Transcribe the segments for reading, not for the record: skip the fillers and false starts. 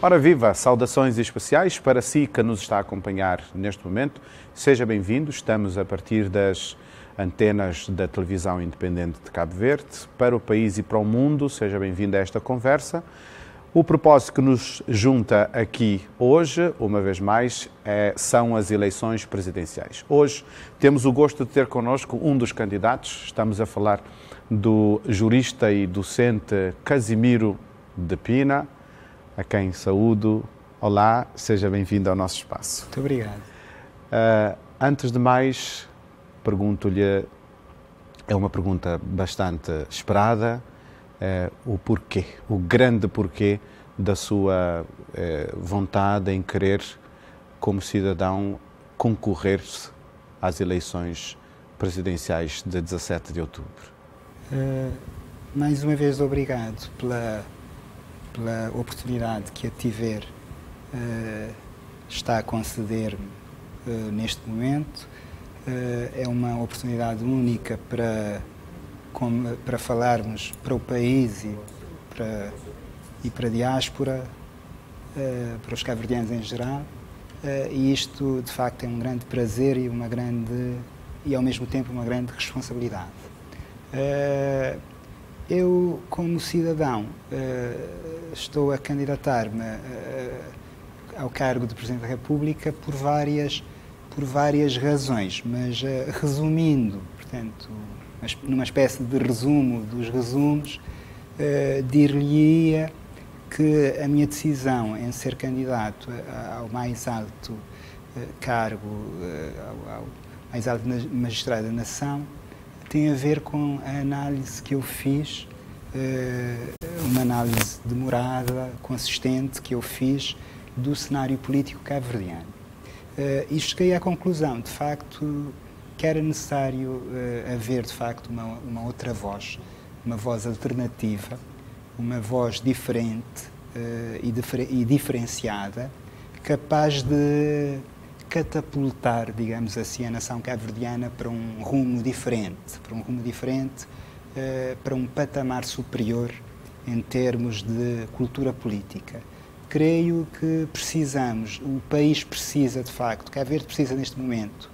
Ora viva, saudações especiais para si que nos está a acompanhar neste momento. Seja bem-vindo, estamos a partir das antenas da televisão independente de Cabo Verde, para o país e para o mundo. Seja bem-vindo a esta conversa. O propósito que nos junta aqui hoje, uma vez mais, são as eleições presidenciais. Hoje temos o gosto de ter connosco um dos candidatos. Estamos a falar do jurista e docente Casimiro de Pina, a quem saúdo. Olá, seja bem-vindo ao nosso espaço. Muito obrigado. Antes de mais, pergunto-lhe, é uma pergunta bastante esperada, o porquê, o grande porquê da sua vontade em querer, como cidadão, concorrer-se às eleições presidenciais de 17 de outubro. Mais uma vez, obrigado pela oportunidade que a Tiver está a conceder-me neste momento. É uma oportunidade única para falarmos para o país e para a diáspora, para os cabo-verdianos em geral, e isto de facto é um grande prazer e ao mesmo tempo uma grande responsabilidade. Eu, como cidadão, estou a candidatar-me ao cargo de Presidente da República por várias razões, mas resumindo, portanto, numa espécie de resumo dos resumos, dir-lhe-ia que a minha decisão em ser candidato ao mais alto cargo, ao mais alto magistrado da nação, tem a ver com a análise que eu fiz, uma análise demorada, consistente, que eu fiz do cenário político cabo-verdiano. E cheguei à conclusão, de facto, que era necessário haver, de facto, uma outra voz, uma voz alternativa, uma voz diferente e diferenciada, capaz de catapultar, digamos assim, a nação cabo-verdiana para um rumo diferente, para um patamar superior em termos de cultura política. Creio que precisamos, o país precisa de facto, Cabo Verde precisa neste momento,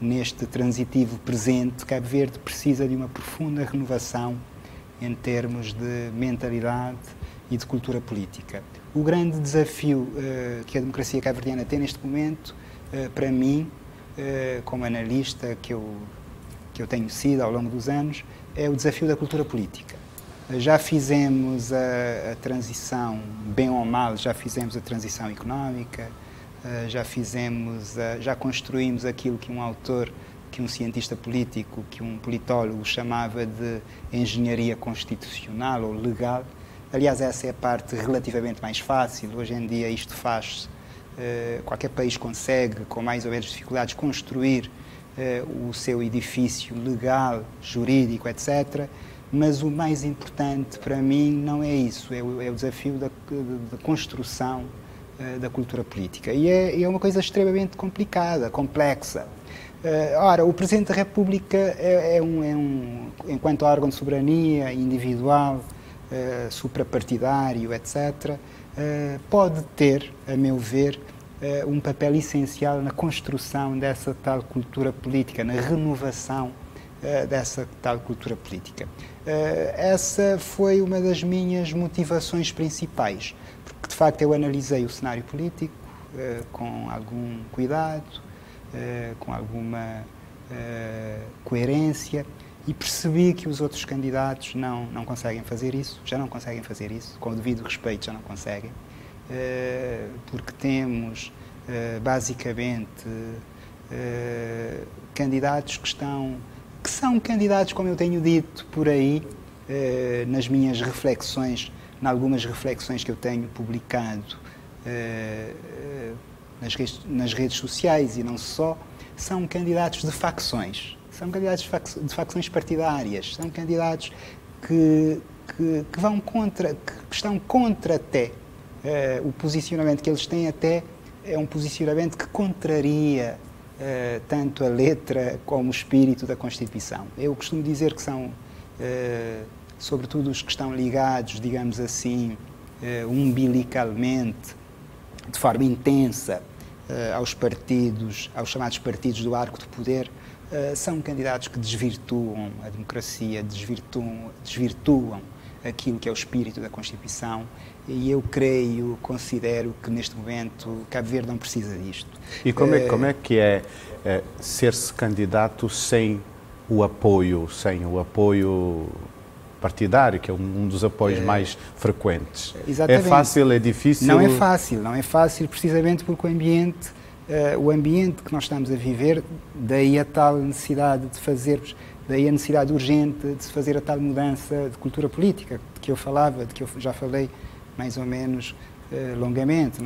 neste transitivo presente, Cabo Verde precisa de uma profunda renovação em termos de mentalidade e de cultura política. O grande desafio que a democracia cabo-verdiana tem neste momento, para mim, como analista que eu tenho sido ao longo dos anos, é o desafio da cultura política. Já fizemos a transição, bem ou mal, já fizemos a transição económica, já construímos aquilo que um autor, que um cientista político, que um politólogo chamava de engenharia constitucional ou legal. Aliás, essa é a parte relativamente mais fácil. Hoje em dia isto faz-se, qualquer país consegue, com mais ou menos dificuldades, construir o seu edifício legal, jurídico, etc. Mas o mais importante para mim não é isso, é o desafio da construção da cultura política. E é uma coisa extremamente complicada, complexa. Ora, o Presidente da República enquanto órgão de soberania individual, suprapartidário, etc., pode ter, a meu ver, um papel essencial na construção dessa tal cultura política, na renovação dessa tal cultura política. Essa foi uma das minhas motivações principais, porque de facto eu analisei o cenário político com algum cuidado, com alguma coerência, e percebi que os outros candidatos não conseguem fazer isso, já não conseguem fazer isso, com o devido respeito já não conseguem, porque temos basicamente candidatos que são candidatos, como eu tenho dito por aí, nas minhas reflexões, em algumas reflexões que eu tenho publicado nas redes sociais e não só, são candidatos de facções. São candidatos de facções partidárias, são candidatos que vão contra, que estão contra até o posicionamento que eles têm, até é um posicionamento que contraria tanto a letra como o espírito da Constituição. Eu costumo dizer que são, sobretudo os que estão ligados, digamos assim, umbilicalmente de forma intensa aos chamados partidos do arco de poder, são candidatos que desvirtuam a democracia, desvirtuam aquilo que é o espírito da Constituição, e eu considero que neste momento Cabo Verde não precisa disto. E como é que é ser-se candidato sem o apoio partidário, que é um dos apoios mais frequentes? Exatamente. É fácil, é difícil? Não é fácil precisamente porque o ambiente que nós estamos a viver, daí a tal necessidade de fazermos, daí a necessidade urgente de se fazer a tal mudança de cultura política de que eu falava, de que eu já falei mais ou menos longamente,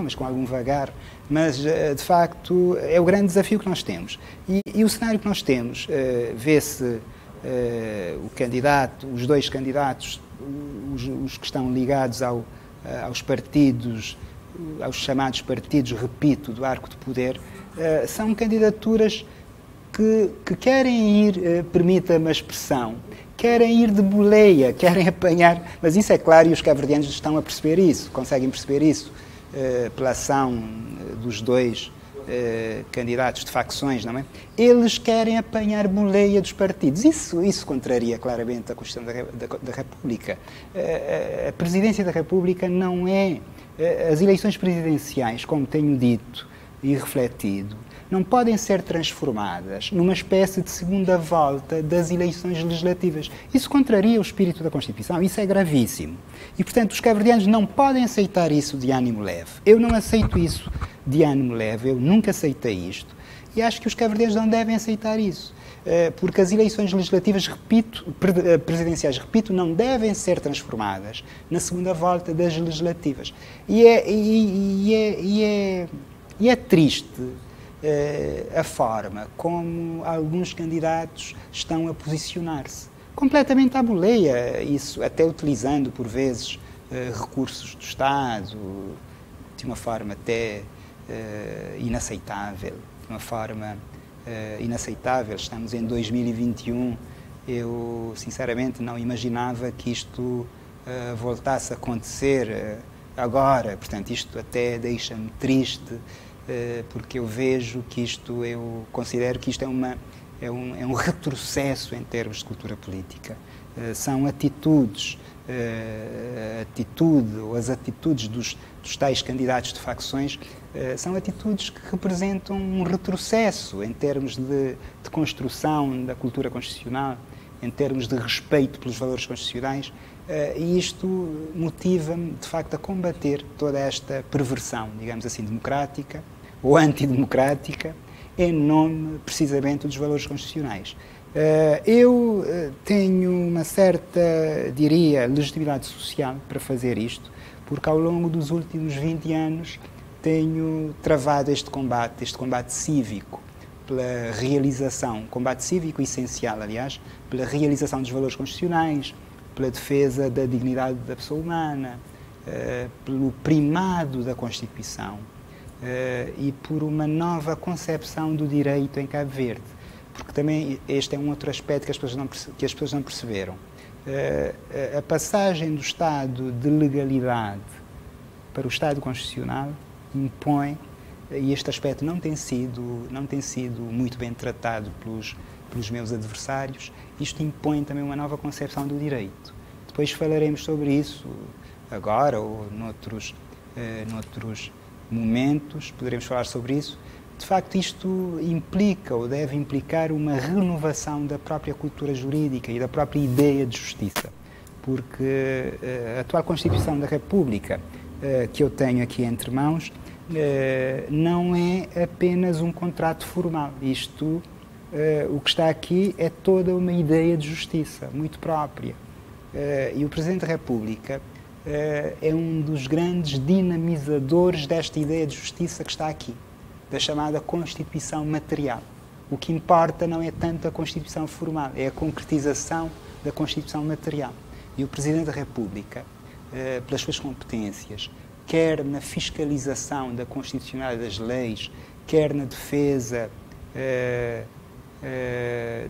mas com algum vagar, mas de facto é o grande desafio que nós temos. E o cenário que nós temos, vê-se os dois candidatos, os que estão ligados aos partidos, aos chamados partidos, repito, do arco de poder, são candidaturas que querem ir, permita-me a expressão, querem ir de boleia, querem apanhar, mas isso é claro e os cabo-verdianos estão a perceber isso, conseguem perceber isso pela ação dos dois candidatos de facções, não é? Eles querem apanhar boleia dos partidos. Isso contraria claramente a Constituição da República. A Presidência da República não é... As eleições presidenciais, como tenho dito e refletido, não podem ser transformadas numa espécie de segunda volta das eleições legislativas. Isso contraria o espírito da Constituição, isso é gravíssimo. E, portanto, os cabo-verdianos não podem aceitar isso de ânimo leve. Eu não aceito isso de ânimo leve, eu nunca aceitei isto. E acho que os cabo-verdianos não devem aceitar isso. Porque as eleições legislativas, presidenciais, não devem ser transformadas na segunda volta das legislativas. E é triste a forma como alguns candidatos estão a posicionar-se. Completamente à boleia, isso até utilizando, por vezes, recursos do Estado, de uma forma até inaceitável, Estamos em 2021, eu sinceramente não imaginava que isto voltasse a acontecer agora, portanto isto até deixa-me triste, porque eu considero que isto é um retrocesso em termos de cultura política. São atitudes, as atitudes dos tais candidatos de facções, são atitudes que representam um retrocesso em termos de construção da cultura constitucional, em termos de respeito pelos valores constitucionais, e isto motiva-me, de facto, a combater toda esta perversão, digamos assim, democrática ou antidemocrática, em nome, precisamente, dos valores constitucionais. Eu tenho uma certa, diria, legitimidade social para fazer isto, porque ao longo dos últimos 20 anos tenho travado este combate cívico, pela realização, combate cívico essencial, aliás, pela realização dos valores constitucionais, pela defesa da dignidade da pessoa humana, pelo primado da Constituição e por uma nova concepção do direito em Cabo Verde. Porque também este é um outro aspecto que as pessoas não perceberam. A passagem do estado de legalidade para o estado constitucional impõe, e este aspecto não tem sido muito bem tratado pelos meus adversários, isto impõe também uma nova concepção do direito. Depois falaremos sobre isso agora ou noutros momentos, poderemos falar sobre isso. De facto, isto implica ou deve implicar uma renovação da própria cultura jurídica e da própria ideia de justiça, porque a atual Constituição da República, que eu tenho aqui entre mãos, não é apenas um contrato formal. O que está aqui é toda uma ideia de justiça, muito própria. E o Presidente da República é um dos grandes dinamizadores desta ideia de justiça que está aqui, da chamada Constituição material. O que importa não é tanto a Constituição formal, é a concretização da Constituição material. E o Presidente da República, pelas suas competências, quer na fiscalização da constitucionalidade das leis, quer na defesa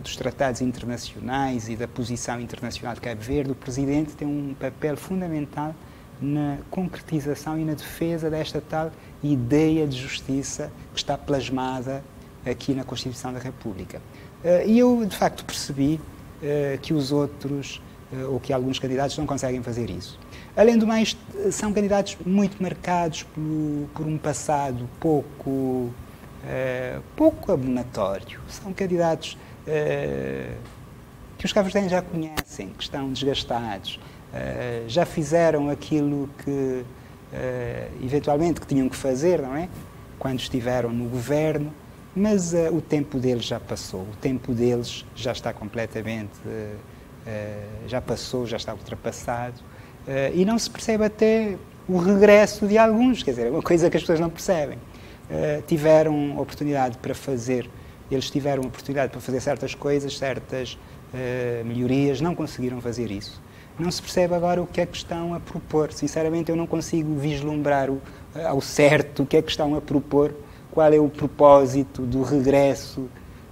dos tratados internacionais e da posição internacional de Cabo Verde, o Presidente tem um papel fundamental na concretização e na defesa desta tal ideia de justiça que está plasmada aqui na Constituição da República. E eu, de facto, percebi que os outros, ou que alguns candidatos, não conseguem fazer isso. Além do mais, são candidatos muito marcados por um passado pouco abonatório. São candidatos que os cabo-verdianos já conhecem, que estão desgastados, já fizeram aquilo que, eventualmente, que tinham que fazer, não é? Quando estiveram no governo, mas o tempo deles já passou, o tempo deles já está completamente, já passou, já está ultrapassado, e não se percebe até o regresso de alguns, quer dizer, é uma coisa que as pessoas não percebem. Tiveram oportunidade para fazer, eles tiveram oportunidade para fazer certas coisas, certas melhorias, não conseguiram fazer isso. Não se percebe agora o que é que estão a propor. Sinceramente, eu não consigo vislumbrar ao certo o que é que estão a propor, qual é o propósito do regresso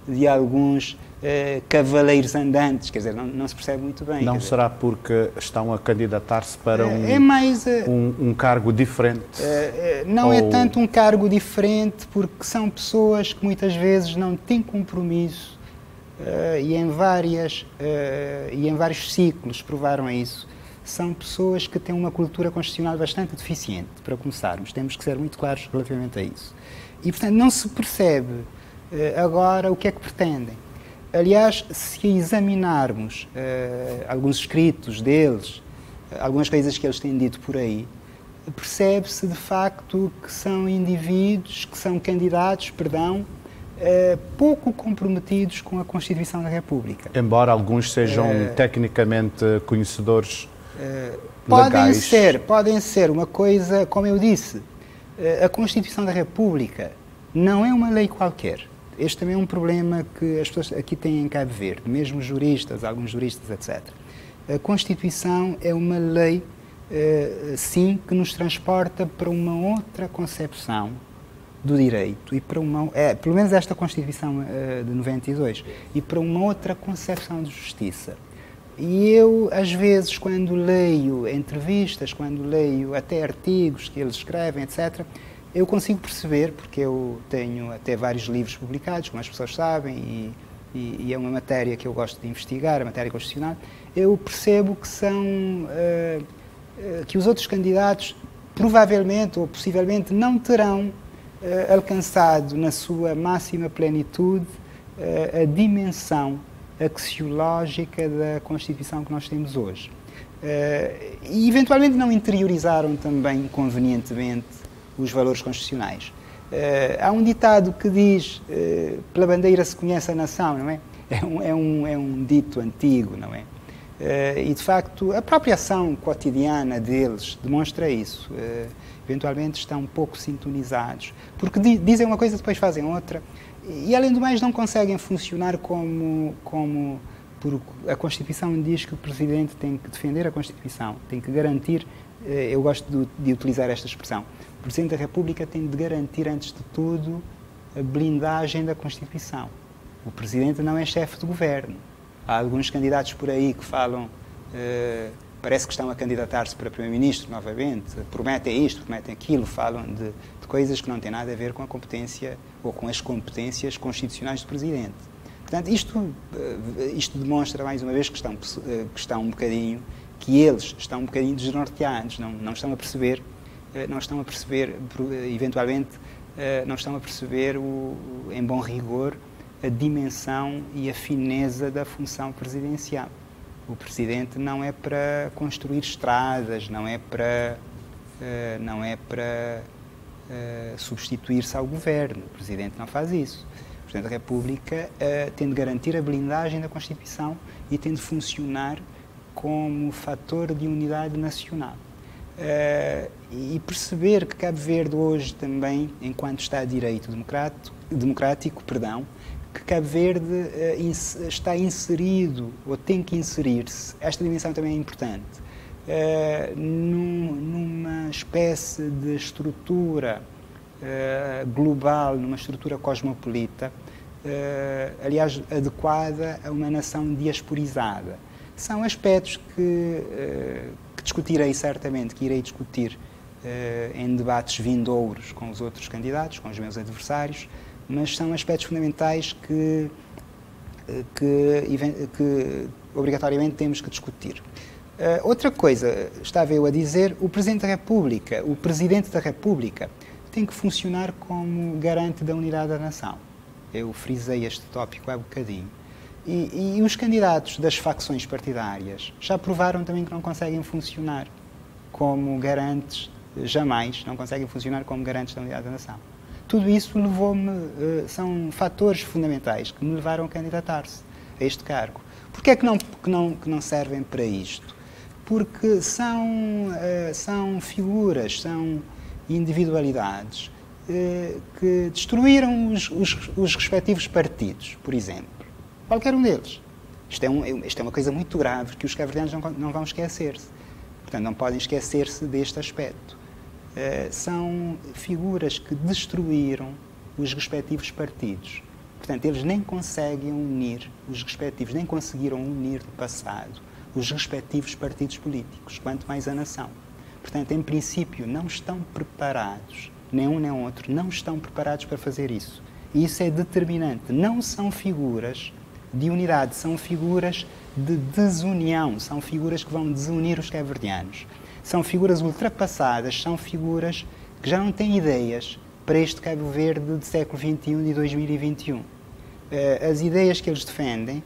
de alguns cavaleiros andantes, quer dizer, não se percebe muito bem. Não será porque estão a candidatar-se para um cargo diferente? Não é tanto um cargo diferente, porque são pessoas que muitas vezes não têm compromisso e em vários ciclos provaram isso. São pessoas que têm uma cultura constitucional bastante deficiente, para começarmos. Temos que ser muito claros relativamente a isso. E, portanto, não se percebe agora o que é que pretendem. Aliás, se examinarmos alguns escritos deles, algumas coisas que eles têm dito por aí, percebe-se de facto que são indivíduos, que são candidatos, pouco comprometidos com a Constituição da República. Embora alguns sejam tecnicamente conhecedores legais. Podem ser uma coisa, como eu disse, a Constituição da República não é uma lei qualquer. Este também é um problema que as pessoas aqui têm em Cabo Verde, mesmo juristas, alguns juristas, etc. A Constituição é uma lei, sim, que nos transporta para uma outra concepção do direito, e para pelo menos esta Constituição de 92, e para uma outra concepção de justiça. E eu, às vezes, quando leio entrevistas, quando leio até artigos que eles escrevem, etc., eu consigo perceber, porque eu tenho até vários livros publicados, como as pessoas sabem, e é uma matéria que eu gosto de investigar, a matéria constitucional, eu percebo que que os outros candidatos provavelmente ou possivelmente não terão alcançado na sua máxima plenitude a dimensão axiológica da Constituição que nós temos hoje. E eventualmente não interiorizaram também convenientemente os valores constitucionais. Há um ditado que diz pela bandeira se conhece a nação, não é? É um dito antigo, não é? E de facto a própria ação cotidiana deles demonstra isso. Eventualmente estão um pouco sintonizados, porque dizem uma coisa e depois fazem outra, e além do mais não conseguem funcionar como porque a Constituição diz que o Presidente tem que defender a Constituição, tem que garantir, eu gosto de utilizar esta expressão, o Presidente da República tem de garantir antes de tudo a blindagem da Constituição. O Presidente não é chefe de governo. Há alguns candidatos por aí que falam, parece que estão a candidatar-se para Primeiro-Ministro novamente, prometem isto, prometem aquilo, falam de coisas que não têm nada a ver com a competência ou com as competências constitucionais do Presidente. Portanto, isto demonstra mais uma vez que estão um bocadinho, que eles estão um bocadinho desnorteados, não estão a perceber, eventualmente, não estão a perceber, em bom rigor, a dimensão e a fineza da função presidencial. O Presidente não é para construir estradas, não é para substituir-se ao Governo. O Presidente não faz isso. O Presidente da República tem de garantir a blindagem da Constituição e tem de funcionar como fator de unidade nacional. E perceber que Cabo Verde hoje também, enquanto Estado de Direito democrático, que Cabo Verde está inserido, ou tem que inserir-se, esta dimensão também é importante, numa espécie de estrutura global, numa estrutura cosmopolita, aliás, adequada a uma nação diasporizada. São aspectos que discutirei certamente, que irei discutir em debates vindouros com os outros candidatos, com os meus adversários, mas são aspectos fundamentais que obrigatoriamente temos que discutir. Outra coisa, estava eu a dizer, o Presidente da República, tem que funcionar como garante da unidade da nação. Eu frisei este tópico há bocadinho. E os candidatos das facções partidárias já provaram também que não conseguem funcionar como garantes, jamais não conseguem funcionar como garantes da unidade da nação. Tudo isso levou-me, são fatores fundamentais que me levaram a candidatar-se a este cargo. Porquê é que não servem para isto? Porque são figuras, são individualidades que destruíram os respectivos partidos, por exemplo. Qualquer um deles. Isto é uma coisa muito grave que os cabo-verdianos não vão esquecer-se. Portanto, não podem esquecer-se deste aspecto. São figuras que destruíram os respectivos partidos. Portanto, eles nem conseguem unir os respectivos, nem conseguiram unir no passado os respectivos partidos políticos, quanto mais a nação. Portanto, em princípio, não estão preparados, nem um nem outro, não estão preparados para fazer isso. E isso é determinante. Não são figuras de unidade, são figuras de desunião, são figuras que vão desunir os cabo-verdianos. São figuras ultrapassadas, são figuras que já não têm ideias para este Cabo Verde do século XXI e 2021. As ideias que eles defendem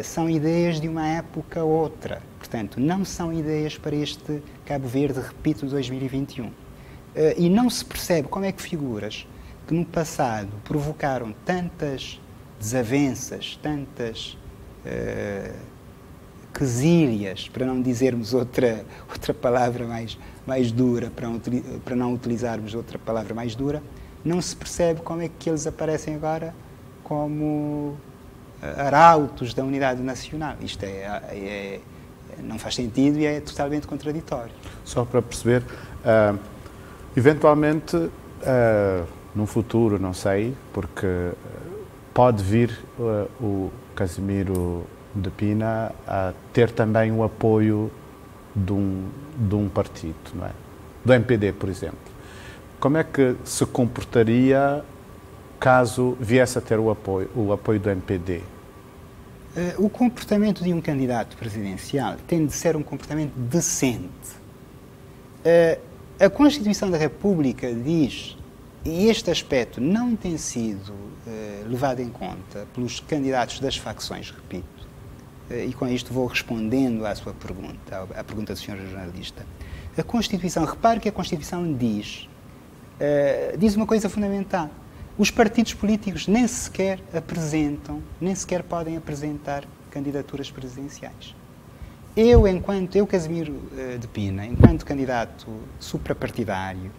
são ideias de uma época outra. Portanto, não são ideias para este Cabo Verde, repito, de 2021. E não se percebe como é que figuras que no passado provocaram tantas desavenças, tantas quesílias, para não dizermos outra palavra mais dura, para não utilizarmos outra palavra mais dura, não se percebe como é que eles aparecem agora como arautos da unidade nacional. Isto não faz sentido e é totalmente contraditório. Só para perceber, eventualmente, num futuro, não sei, porque pode vir o Casimiro de Pina a ter também o apoio de um partido, não é? Do MPD, por exemplo. Como é que se comportaria caso viesse a ter o apoio do MPD? O comportamento de um candidato presidencial tem de ser um comportamento decente. A Constituição da República diz, e este aspecto não tem sido levado em conta pelos candidatos das facções, repito, e com isto vou respondendo à sua pergunta, à pergunta do Sr. jornalista. A Constituição, repare que a Constituição diz uma coisa fundamental. Os partidos políticos nem sequer podem apresentar candidaturas presidenciais. Eu, Casimiro de Pina, enquanto candidato suprapartidário,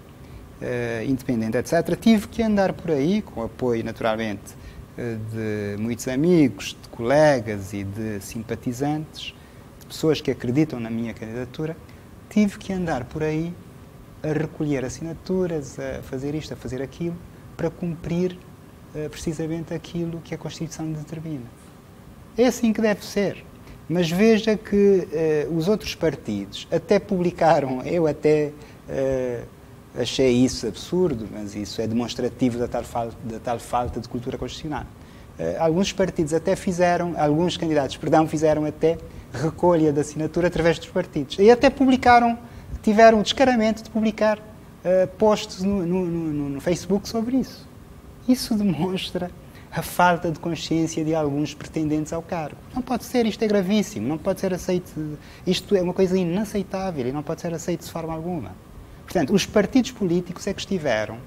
independente, etc., tive que andar por aí, com apoio, naturalmente, de muitos amigos, de colegas e de simpatizantes, de pessoas que acreditam na minha candidatura, tive que andar por aí a recolher assinaturas, a fazer isto, a fazer aquilo, para cumprir precisamente aquilo que a Constituição determina. É assim que deve ser. Mas veja que os outros partidos até publicaram, eu até achei isso absurdo, mas isso é demonstrativo da tal falta de cultura constitucional. Alguns partidos até alguns candidatos fizeram até recolha de assinatura através dos partidos. E até tiveram o descaramento de publicar posts no Facebook sobre isso. Isso demonstra a falta de consciência de alguns pretendentes ao cargo. Não pode ser, isto é gravíssimo, não pode ser aceito, isto é uma coisa inaceitável e não pode ser aceito de forma alguma. Portanto, os partidos políticos é que estiveram,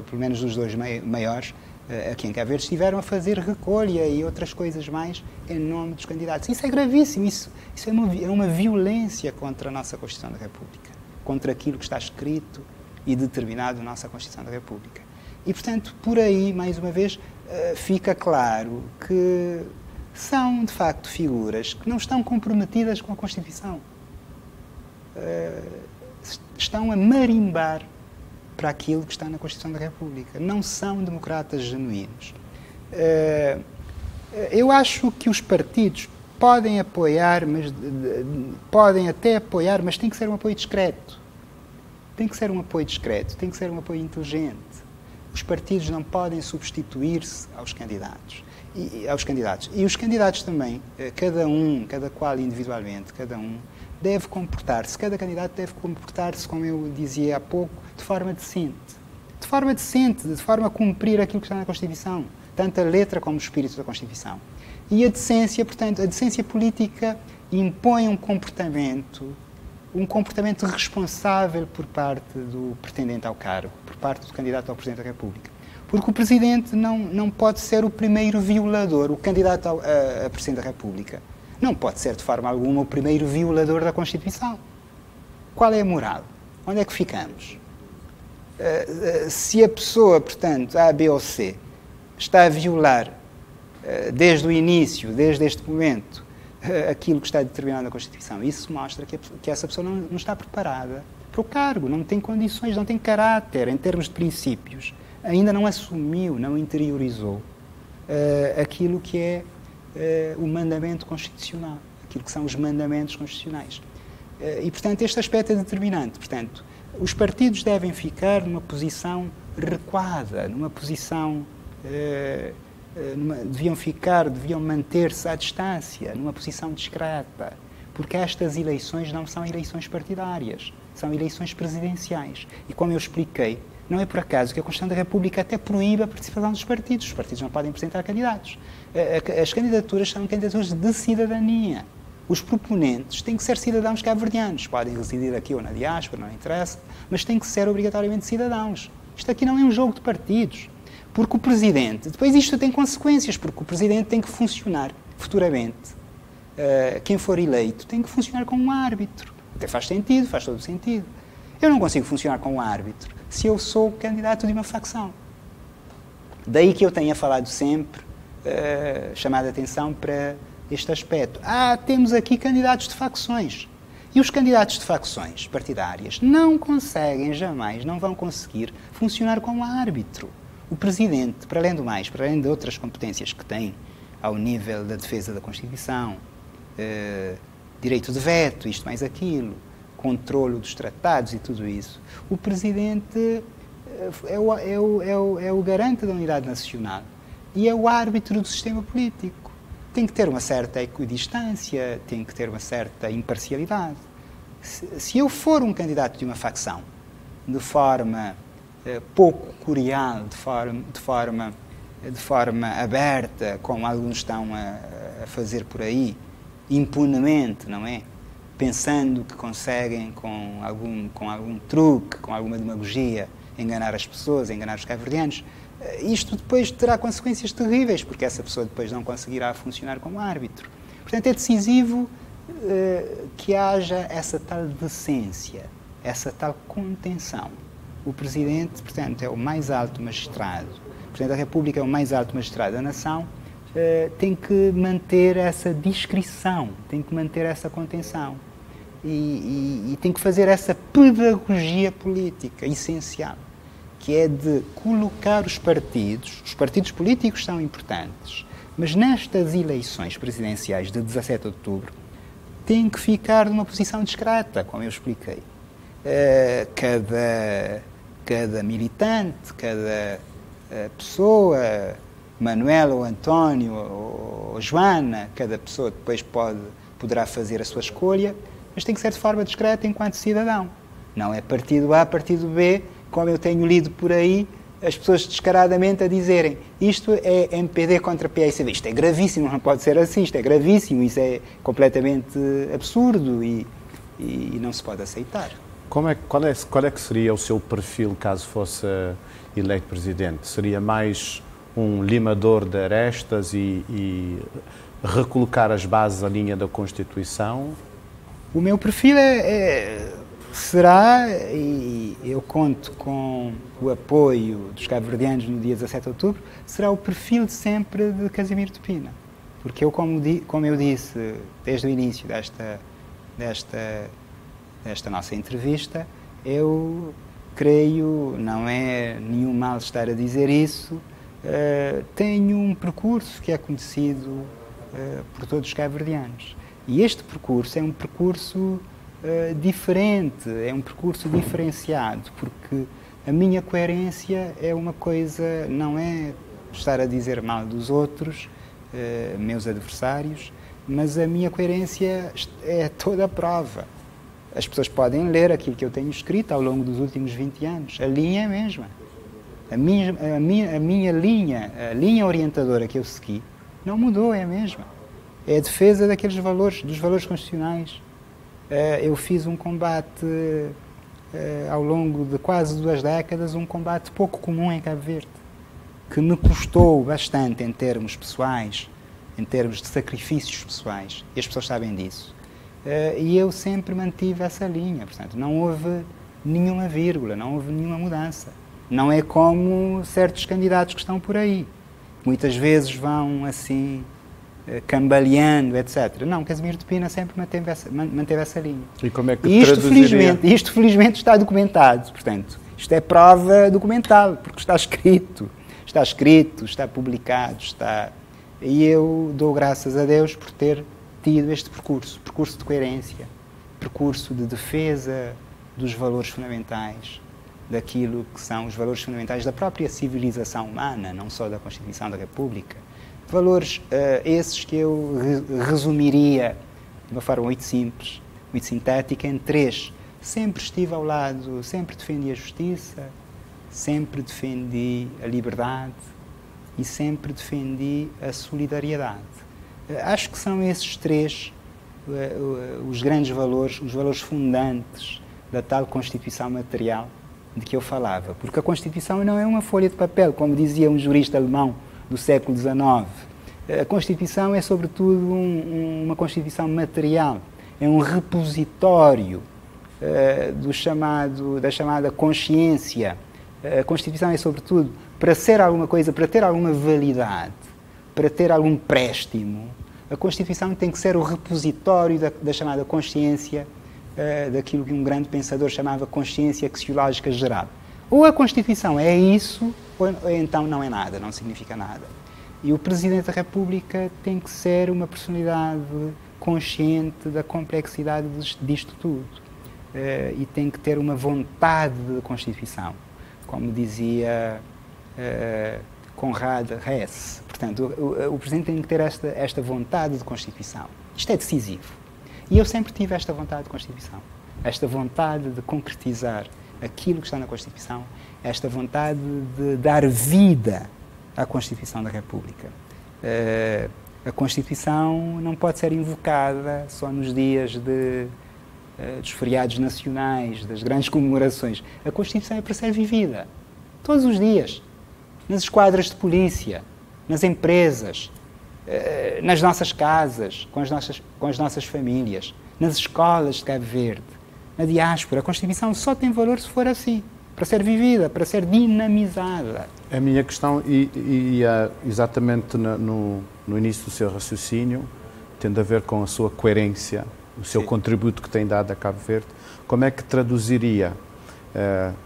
pelo menos os dois maiores, aqui em Cabo Verde, estiveram a fazer recolha e outras coisas mais em nome dos candidatos. Isso é gravíssimo, isso é uma violência contra a nossa Constituição da República, contra aquilo que está escrito e determinado na nossa Constituição da República. E, portanto, por aí, mais uma vez, fica claro que são, de facto, figuras que não estão comprometidas com a Constituição. Estão a marimbar para aquilo que está na Constituição da República. Não são democratas genuínos. Eu acho que os partidos podem apoiar, mas podem até apoiar, mas tem que ser um apoio discreto. Tem que ser um apoio discreto, tem que ser um apoio inteligente. Os partidos não podem substituir-se aos candidatos. E os candidatos também, cada qual individualmente, cada um, deve comportar-se, cada candidato deve comportar-se, como eu dizia há pouco, de forma decente. De forma a cumprir aquilo que está na Constituição, tanto a letra como o espírito da Constituição. E a decência, portanto, a decência política impõe um comportamento responsável por parte do pretendente ao cargo, por parte do candidato ao Presidente da República. Porque o Presidente não pode ser o primeiro violador, o candidato a Presidente da República. Não pode ser, de forma alguma, o primeiro violador da Constituição. Qual é a moral? Onde é que ficamos? Se a pessoa, portanto, A, B ou C, está a violar, desde o início, desde este momento, aquilo que está determinado na Constituição, isso mostra que essa pessoa não está preparada para o cargo, não tem condições, não tem caráter em termos de princípios, ainda não assumiu, não interiorizou aquilo que é o mandamento constitucional, aquilo que são os mandamentos constitucionais. E, portanto, este aspecto é determinante. Portanto, os partidos devem ficar numa posição recuada, numa posição... deviam manter-se à distância, numa posição discreta, porque estas eleições não são eleições partidárias, são eleições presidenciais. E, como eu expliquei, não é por acaso que a Constituição da República até proíbe a participação dos partidos. Os partidos não podem apresentar candidatos. As candidaturas são candidaturas de cidadania. Os proponentes têm que ser cidadãos cabo-verdianos. Podem residir aqui ou na diáspora, não interessa, mas têm que ser obrigatoriamente cidadãos. Isto aqui não é um jogo de partidos. Porque o Presidente, depois isto tem consequências, porque o Presidente tem que funcionar futuramente. Quem for eleito tem que funcionar como um árbitro. Até faz sentido, faz todo o sentido. Eu não consigo funcionar como um árbitro se eu sou candidato de uma facção. Daí que eu tenha falado sempre, chamado a atenção para este aspecto. Temos aqui candidatos de facções. E os candidatos de facções partidárias não conseguem jamais, não vão conseguir funcionar como árbitro. O Presidente, para além do mais, para além de outras competências que tem ao nível da defesa da Constituição, direito de veto, isto mais aquilo, controlo dos tratados e tudo isso, o Presidente é o garante da unidade nacional e é o árbitro do sistema político. Tem que ter uma certa equidistância, tem que ter uma certa imparcialidade. Se eu for um candidato de uma facção, de forma pouco cordial, de forma aberta, como alguns estão a fazer por aí, impunemente, não é? Pensando que conseguem, com algum truque, com alguma demagogia, enganar as pessoas, enganar os cabo-verdianos, isto depois terá consequências terríveis, porque essa pessoa depois não conseguirá funcionar como árbitro. Portanto, é decisivo que haja essa tal decência, essa tal contenção. O Presidente, portanto, é o mais alto magistrado, o Presidente da República é o mais alto magistrado da nação, tem que manter essa discrição, tem que manter essa contenção e tem que fazer essa pedagogia política essencial, que é de colocar os partidos políticos são importantes, mas nestas eleições presidenciais de 17 de outubro tem que ficar numa posição discreta, como eu expliquei. Cada militante, cada pessoa, Manuel ou António ou Joana, cada pessoa depois poderá fazer a sua escolha, mas tem que ser de forma discreta enquanto cidadão. Não é partido A, partido B, como eu tenho lido por aí, as pessoas descaradamente a dizerem isto é MPD contra PSDB. Isto é gravíssimo, não pode ser assim, isto é gravíssimo, isso é completamente absurdo e não se pode aceitar. Qual é que seria o seu perfil caso fosse eleito Presidente? Seria mais um limador de arestas e recolocar as bases à linha da Constituição? O meu perfil será, e eu conto com o apoio dos cabo-verdianos no dia 17 de outubro, será o perfil de sempre de Casimiro de Pina. Porque eu, como eu disse desde o início desta nossa entrevista, eu creio, não é nenhum mal estar a dizer isso, tenho um percurso que é conhecido por todos os cabo-verdianos. E este percurso é um percurso diferente, é um percurso diferenciado, porque a minha coerência é uma coisa, não é estar a dizer mal dos outros, meus adversários, mas a minha coerência é toda a prova. As pessoas podem ler aquilo que eu tenho escrito ao longo dos últimos 20 anos. A linha é a mesma. A minha linha, a linha orientadora que eu segui, não mudou, é a mesma. É a defesa daqueles valores, dos valores constitucionais. Eu fiz um combate, ao longo de quase 2 décadas, um combate pouco comum em Cabo Verde, que me custou bastante em termos pessoais, em termos de sacrifícios pessoais, e as pessoas sabem disso. E eu sempre mantive essa linha, portanto, não houve nenhuma vírgula, não houve nenhuma mudança. Não é como certos candidatos que estão por aí, muitas vezes vão assim, cambaleando, etc. Não, Casimiro de Pina sempre manteve essa linha. E como é que isto felizmente está documentado, portanto, isto é prova documental, porque está escrito, está publicado, E eu dou graças a Deus por ter tido este percurso de coerência, percurso de defesa dos valores fundamentais, daquilo que são os valores fundamentais da própria civilização humana, não só da Constituição da República. Valores esses que eu resumiria de uma forma muito simples, muito sintética, em 3. Sempre estive ao lado, sempre defendi a justiça, sempre defendi a liberdade e sempre defendi a solidariedade. Acho que são esses 3 os grandes valores, os valores fundantes da tal Constituição material de que eu falava. Porque a Constituição não é uma folha de papel, como dizia um jurista alemão do século XIX. A Constituição é, sobretudo, uma Constituição material. É um repositório da chamada consciência. A Constituição é, sobretudo, para ser alguma coisa, para ter alguma validade, para ter algum préstimo, a Constituição tem que ser o repositório da chamada consciência, daquilo que um grande pensador chamava consciência axiológica geral. Ou a Constituição é isso, ou então não é nada, não significa nada. E o Presidente da República tem que ser uma personalidade consciente da complexidade disto tudo. E tem que ter uma vontade de Constituição, como dizia Konrad Hess. Portanto, o Presidente tem que ter esta vontade de Constituição. Isto é decisivo. E eu sempre tive esta vontade de Constituição, esta vontade de concretizar aquilo que está na Constituição, esta vontade de dar vida à Constituição da República. A Constituição não pode ser invocada só nos dias dos feriados nacionais, das grandes comemorações. A Constituição é para ser vivida todos os dias, nas esquadras de polícia, nas empresas, nas nossas casas, com as nossas famílias, nas escolas de Cabo Verde, na diáspora. A Constituição só tem valor se for assim, para ser vivida, para ser dinamizada. A minha questão, exatamente no início do seu raciocínio, tendo a ver com a sua coerência, o seu contributo que tem dado a Cabo Verde, como é que traduziria,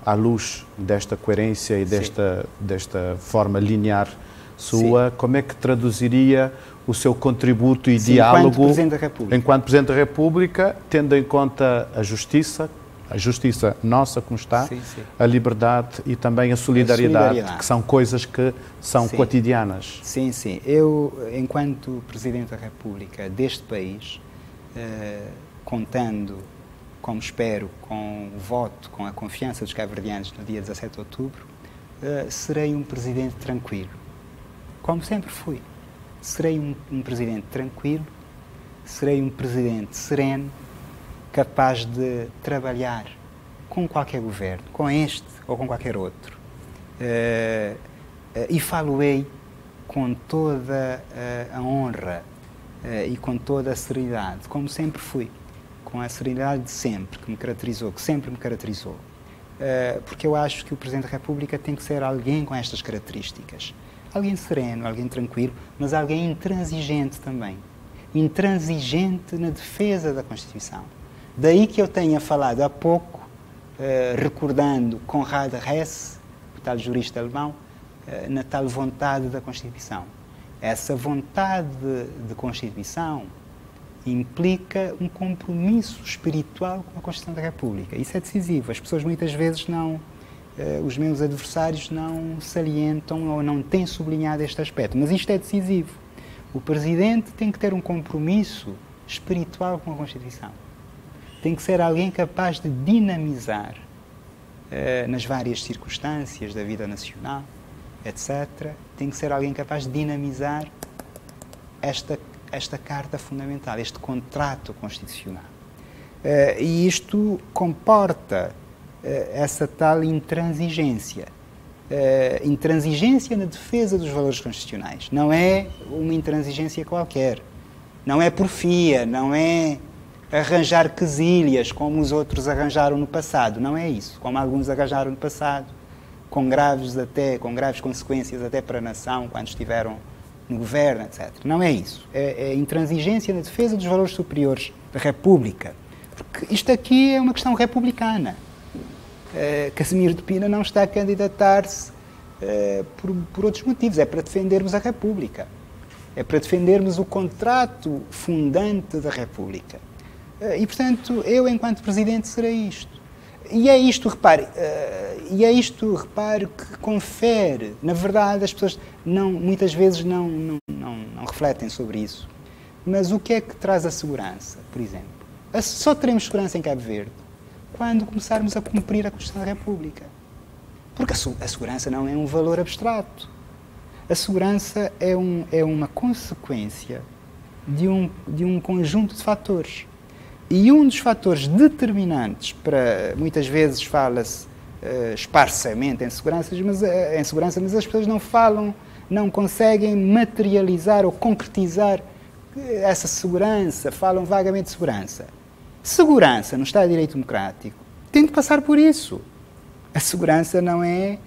à luz desta coerência e desta forma linear sua, como é que traduziria o seu contributo e diálogo enquanto Presidente da República, tendo em conta a justiça nossa como está, a liberdade e também a solidariedade, que são coisas que são cotidianas. Sim, sim. Eu, enquanto Presidente da República deste país, contando, como espero, com o voto, com a confiança dos cabo-verdianos no dia 17 de outubro, serei um Presidente tranquilo. Como sempre fui. Serei um Presidente tranquilo, serei um Presidente sereno, capaz de trabalhar com qualquer governo, com este ou com qualquer outro. E falo-ei com toda a honra e com toda a serenidade, como sempre fui, com a serenidade de sempre, que me caracterizou, que sempre me caracterizou. Porque eu acho que o Presidente da República tem que ser alguém com estas características. Alguém sereno, alguém tranquilo, mas alguém intransigente também. Intransigente na defesa da Constituição. Daí que eu tenha falado há pouco, recordando Konrad Hess, o tal jurista alemão, na tal vontade da Constituição. Essa vontade de Constituição implica um compromisso espiritual com a Constituição da República. Isso é decisivo. As pessoas muitas vezes os meus adversários não salientam ou não têm sublinhado este aspecto, mas isto é decisivo. O Presidente tem que ter um compromisso espiritual com a Constituição. Tem que ser alguém capaz de dinamizar nas várias circunstâncias da vida nacional, etc. Tem que ser alguém capaz de dinamizar esta carta fundamental, este contrato constitucional. E isto comporta essa tal intransigência. Intransigência na defesa dos valores constitucionais. Não é uma intransigência qualquer. Não é porfia, não é arranjar quesilhas como os outros arranjaram no passado. Não é isso, como alguns arranjaram no passado, com graves consequências até para a nação, quando estiveram no governo, etc. Não é isso. É intransigência na defesa dos valores superiores da República. Porque isto aqui é uma questão republicana. Casimiro de Pina não está a candidatar-se por outros motivos. É para defendermos a República. É para defendermos o contrato fundante da República. E, portanto, eu, enquanto Presidente, serei isto. E é isto, repare, que confere. Na verdade, as pessoas muitas vezes não refletem sobre isso. Mas o que é que traz a segurança, por exemplo? Só teremos segurança em Cabo Verde quando começarmos a cumprir a Constituição da República. Porque a segurança não é um valor abstrato. A segurança é uma consequência de um conjunto de fatores. E um dos fatores determinantes para, muitas vezes fala-se esparsamente em segurança, mas as pessoas não conseguem materializar ou concretizar essa segurança, falam vagamente de segurança. Segurança no Estado de Direito Democrático tem de passar por isso. A segurança não é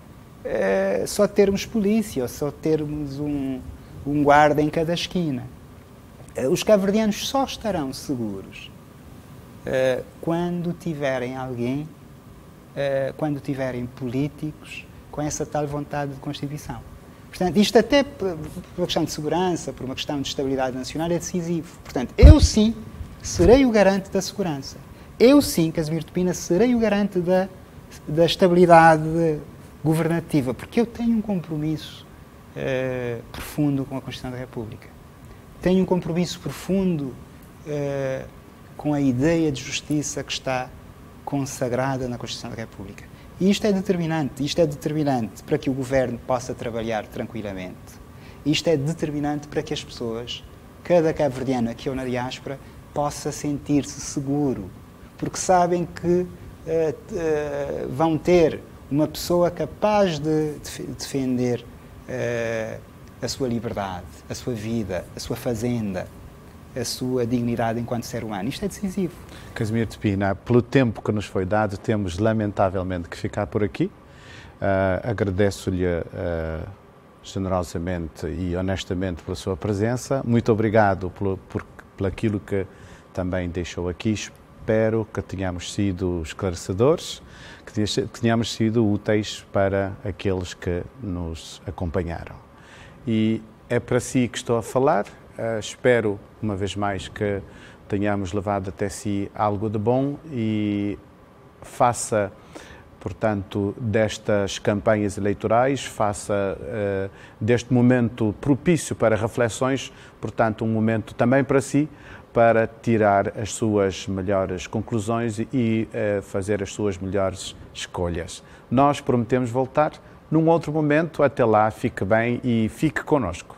só termos polícia ou só termos um guarda em cada esquina. Os cabo-verdianos só estarão seguros quando tiverem quando tiverem políticos com essa tal vontade de Constituição. Portanto, isto até por uma questão de segurança, por uma questão de estabilidade nacional, é decisivo. Portanto, eu sim serei o garante da segurança. Eu sim, Casimiro de Pina, serei o garante da estabilidade governativa, porque eu tenho um compromisso profundo com a Constituição da República. Tenho um compromisso profundo com a ideia de justiça que está consagrada na Constituição da República. E isto é determinante para que o Governo possa trabalhar tranquilamente. Isto é determinante para que as pessoas, cada cabo-verdiano aqui ou na diáspora, possa sentir-se seguro, porque sabem que vão ter uma pessoa capaz de defender a sua liberdade, a sua vida, a sua fazenda, a sua dignidade enquanto ser humano. Isto é decisivo. Casimiro de Pina, pelo tempo que nos foi dado, temos lamentavelmente que ficar por aqui. Agradeço-lhe generosamente e honestamente pela sua presença. Muito obrigado por aquilo que também deixou aqui. Espero que tenhamos sido esclarecedores, que tenhamos sido úteis para aqueles que nos acompanharam. E é para si que estou a falar. Espero, uma vez mais, que tenhamos levado até si algo de bom e faça, portanto, destas campanhas eleitorais, faça deste momento propício para reflexões, portanto, um momento também para si, para tirar as suas melhores conclusões e fazer as suas melhores escolhas. Nós prometemos voltar num outro momento. Até lá, fique bem e fique connosco.